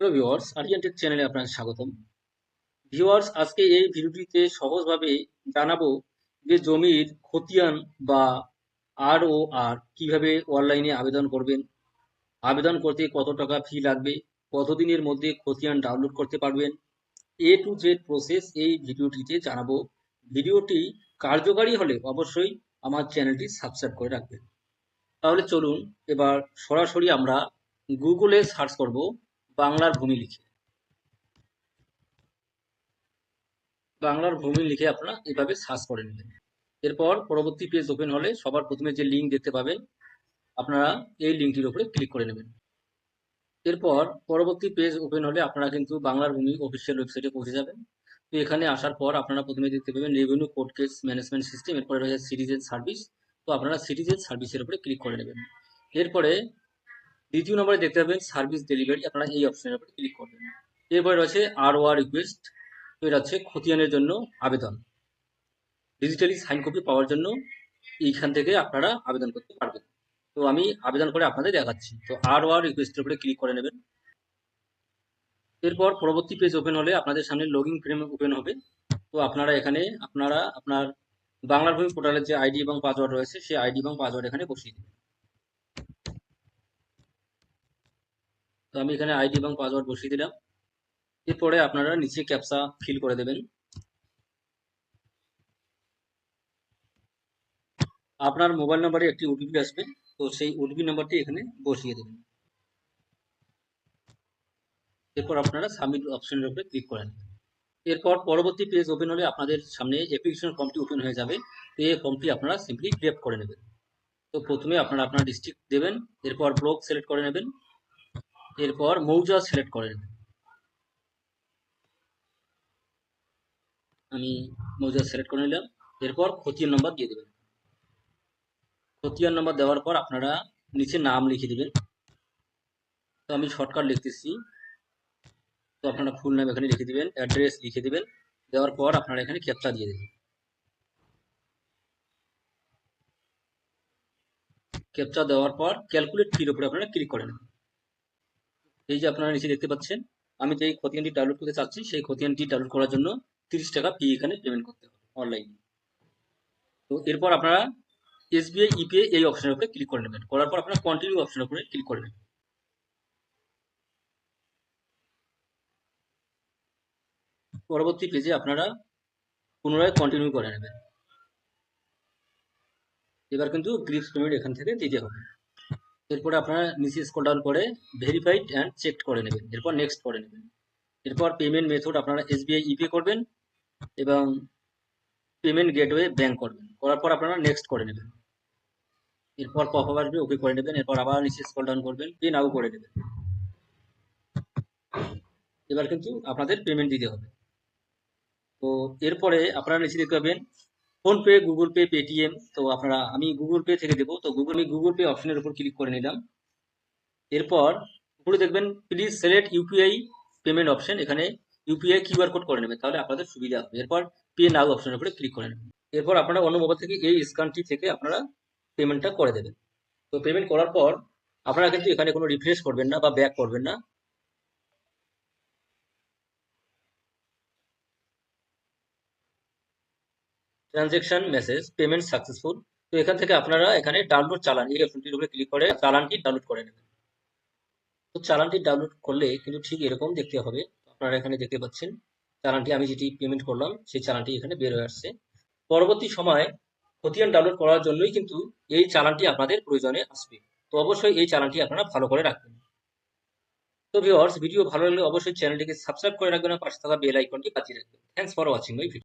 Hello viewers, Aryan take চ্যানেলে আপনাদের স্বাগতম। ভিউয়ার্স, আজকে এই ভিডিওটিতে সহজভাবে জানাবো যে জমির খতিয়ান বা আর কিভাবে অনলাইনে আবেদন করবেন, আবেদন করতে কত টাকা ফি লাগবে, কতদিনের মধ্যে খতিয়ান ডাউনলোড করতে পারবেন, এ টু জেড প্রসেস এই ভিডিওটিতে জানাবো। ভিডিওটি কার্যকারী হলে অবশ্যই আমার চ্যানেলটি সাবস্ক্রাইব করে রাখবেন। তাহলে চলুন এবার সরাসরি আমরা গুগলে সার্চ করব বাংলার ভূমি লিখে। বাংলার ভূমি লিখে আপনারা এভাবে সার্চ করে নেবেন। এরপর পরবর্তী পেজ ওপেন হলে সবার প্রথমে যে লিঙ্ক দেখতে পাবেন, আপনারা এই লিঙ্কটির উপরে ক্লিক করে নেবেন। এরপর পরবর্তী পেজ ওপেন হলে আপনারা কিন্তু বাংলার ভূমি অফিসিয়াল ওয়েবসাইটে পৌঁছে যাবেন। তো এখানে আসার পর আপনারা প্রথমে দেখতে পাবেন revenue court case management system, এরপরে রয়েছে সিটিজেন সার্ভিস। তো আপনারা সিটিজেন সার্ভিসের উপরে ক্লিক করে নেবেন। এরপরে দ্বিতীয় নম্বরে দেখতে পাবেন সার্ভিস ডেলিভারি, আপনারা এই অপশনের উপরে ক্লিক করবেন। এরপরে রয়েছে রিকোয়েস্ট, তো এটা হচ্ছে খতিয়ানের জন্য আবেদন। ডিজিটালি সাইন কপি পাওয়ার জন্য এইখান থেকে আপনারা আবেদন করতে পারবেন। তো আমি আবেদন করে আপনাদের দেখাচ্ছি। তো রিকোয়েস্টের উপরে ক্লিক করে নেবেন। এরপর পরবর্তী পেজ ওপেন হলে আপনাদের সামনে লগইন ফ্রেম ওপেন হবে। তো আপনারা এখানে আপনার বাংলার ভূমি পোর্টালের যে আইডি এবং পাসওয়ার্ড রয়েছে সেই আইডি এবং পাসওয়ার্ড এখানে বসিয়ে দেবেন। তো আমি এখানে আইডি এবং পাসওয়ার্ড বসিয়ে দিলাম। এরপরে আপনারা নিচে ক্যাপচা ফিল করে দেবেন। আপনার মোবাইল নাম্বারে একটি ওটিপি আসবে, তো সেই ওটিপি নাম্বারটি এখানে বসিয়ে দেবেন। এরপর আপনারা সাবমিট অপশনের উপরে ক্লিক করেন। এরপর পরবর্তী পেজ ওপেন হলে আপনাদের সামনে অ্যাপ্লিকেশন ফর্মটি ওপেন হয়ে যাবে। তো এই ফর্মটি আপনারা সিম্পলি ফিল আপ করে নেবেন। তো প্রথমে আপনারা আপনার ডিস্ট্রিক্ট দেবেন, এরপর ব্লক সিলেক্ট করে নেবেন, এরপর মৌজা সিলেক্ট করে নেবেন। আমি মৌজা সিলেক্ট করে নিলাম। এরপর খতিয়ান নম্বর দিয়ে দেবেন। খতিয়ান নম্বর দেওয়ার পর আপনারা নিচে নাম লিখে দেবেন। তো আমি শর্টকাট লিখতেছি, তো আপনারা ফুল নাম এখানে লিখে দিবেন, অ্যাড্রেস লিখে দিবেন। দেওয়ার পর আপনারা এখানে ক্যাপচা দিয়ে দেবেন। ক্যাপচা দেওয়ার পর ক্যালকুলেট ফির উপরে আপনারা ক্লিক করে নেবেন। এই যে আপনারা নিচে দেখতে পাচ্ছেন, আমি যে খতিয়ানটি ডাউনলোড করতে চাচ্ছি সেই খতিয়ানটি ডাউনলোড করার জন্য 30 টাকা ফি এখানে পেমেন্ট করতে হবে অনলাইনে। তো এরপর আপনারা এসবিআই ইপিআই এই অপশনের উপরে ক্লিক করে নেবেন। করার পর আপনারা কন্টিনিউ অপশনের উপরে ক্লিক করে নেবেন। পরবর্তী পেজে আপনারা পুনরায় কন্টিনিউ করে নেবেন। এবার কিন্তু গ্রিপস পেমেন্ট এখান থেকে দিতে হবে। এরপরে আপনারা নিচে স্ক্রল ডাউন করে ভেরিফাইড অ্যান্ড চেক করে নেবেন। এরপর নেক্সট করে নেবেন। এরপর পেমেন্ট মেথড আপনারা এসবিআই ইপিআই করবেন এবং পেমেন্ট গেটওয়ে ব্যাংক করবেন। করার পর আপনারা নেক্সট করে নেবেন। এরপর পপআপ আসবে, ওকে করে নেবেন। এরপর আবার নিচে স্ক্রল ডাউন করবেন, পে নাও করে নেবেন। এবার কিন্তু আপনাদের পেমেন্ট দিতে হবে। তো এরপরে আপনারা নিচে দেখতে পাবেন ফোনপে, গুগল পে, পেটিএম। তো আমি গুগল পে থেকে দেবো। তো গুগল পে অপশনের উপর ক্লিক করে নিলাম। এরপর উপরে দেখবেন please select UPI payment option, এখানে ইউপিআই কিউআর কোড করে নেবেন, তাহলে আপনাদের সুবিধা হবে। এরপর পে নাও অপশনের উপরে ক্লিক করে নেবেন। এরপর আপনারা অন্য মোবাইল থেকে এই স্ক্যানটি থেকে আপনারা পেমেন্টটা করে দেবেন। তো পেমেন্ট করার পর আপনারা কিন্তু এখানে কোনো রিফ্রেশ করবেন না বা ব্যাক করবেন না। Transaction message payment successful. তো এখান থেকে আপনারা এখানে ডাউনলোড চালান এই অপশনটির উপরে ক্লিক করে চালানটি ডাউনলোড করে নেবেন। তো চালানটি ডাউনলোড করলে কিন্তু ঠিক এরকম দেখতে হবে। আপনারা এখানে দেখতে পাচ্ছেন চালানটি, আমি যেটি পেমেন্ট করলাম সেই চালানটি এখানে বের হয়ে আসছে। পরবর্তী সময় খতিয়ান ডাউনলোড করার জন্যই কিন্তু এই চালানটি আপনাদের প্রয়োজনে আসবে। তো অবশ্যই এই চালানটি আপনারা ভালো করে রাখবেন। তো ভিউয়ার্স, ভিডিও ভালো লাগলে অবশ্যই চ্যানেলটিকে সাবস্ক্রাইব করে রাখবেন আর পাশে থাকা বেল আইকনটি বাজিয়ে রাখবেন। Thanks for watching my video.